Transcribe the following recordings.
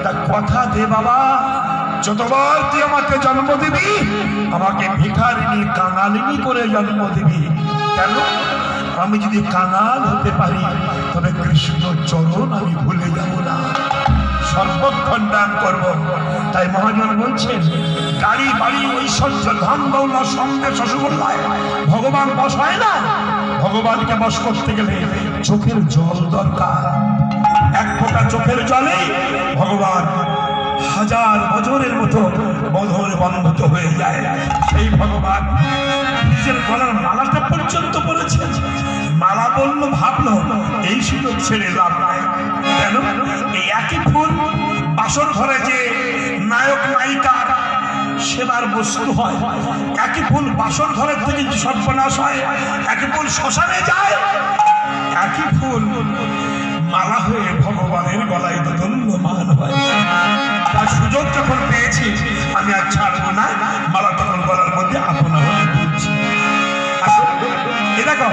তা কথা দে বাবা, যতবার তুই আমাকে জন্ম দিবি আমাকে ভিখারিনী কাঙালিনী করে জন্ম দিবি। কেন? আমি যদি কাঙাল হতে পারি তবে কৃষ্ণ চরণ আমি ভুলে যাব না, সর্বক্ষণ দান করব। তাই মহাজন বলছেন, গাড়ি বাড়ি ঐশ্বর্য ধন দৌলত সঙ্গে রসগোল্লায় ভগবান বশ হয় না। ভগবানকে বশ করতে গেলে চোখের জল দরকার। এক ফোঁটা চোখের জলে ভগবান হাজার বছরের মতো বধরে বন্ধুত হয়ে যায়। সেই ভগবান নিজের গলার মালাটা পর্যন্ত পড়েছেন। মালা বলল, ভাবলো এই সুযোগ ছেড়ে লাভ নাই। কেন? এই একই ফুল বাসর ঘরে যে নায়ক নায়িকার সেবার বস্তু হয়, একই ফুল বাসর ঘরের থেকে সর্বনাশ হয়, একই ফুল শ্মশানে যায়, একই ফুল মালা হয়ে ভগবানের গলায় দণ্ডমান হয়। তার সুযোগ যখন পেয়েছি আমি আর ছাড়বো না, মালা তখন গলার মধ্যে আপনা হয়ে বুঝছি। দেখো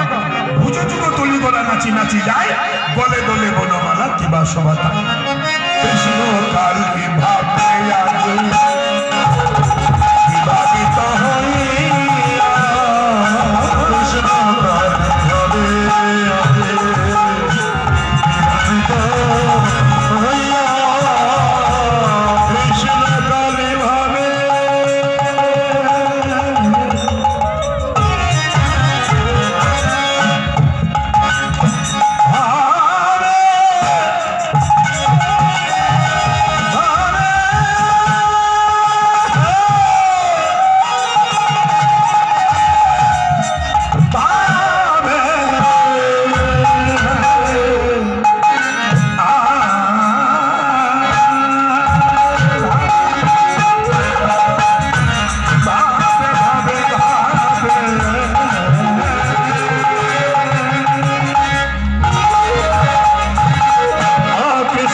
বুঝো যুগ তুলি গলা নাচি নাচি যায়, গলে দলে বনমালা কিবা সভাতা কৃষ্ণ কাল ভাবে বিভাবিত হইয়া কৃষ্ণ কাল ভাবে বিভাবিত হইয়া কৃষ্ণ কাল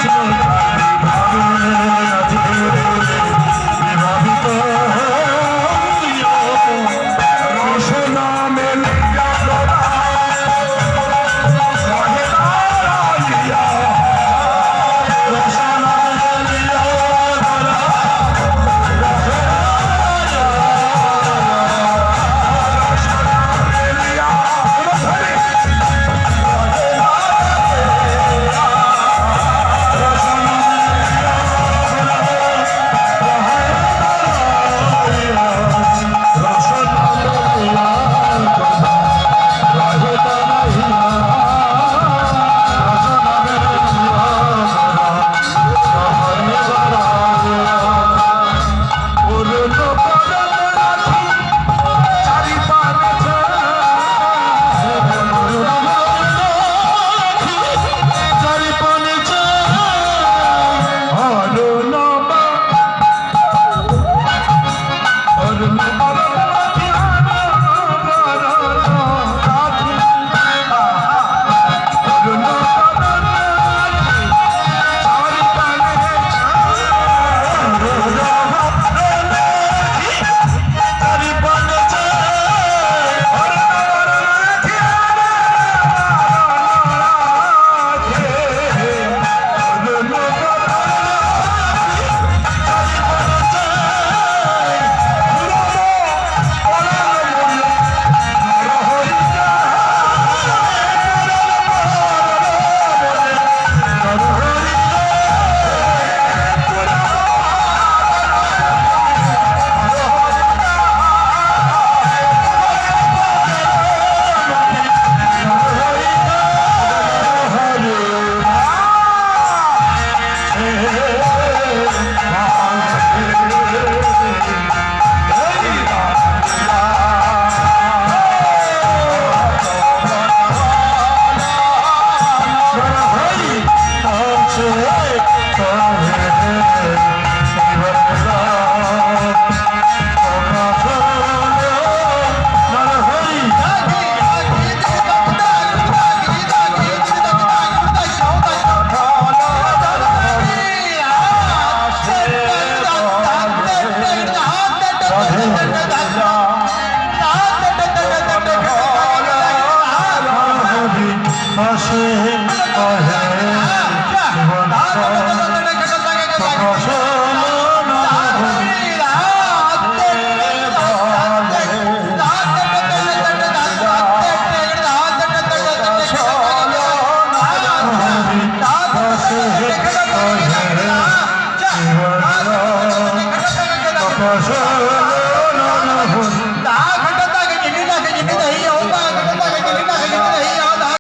ভাবে বলে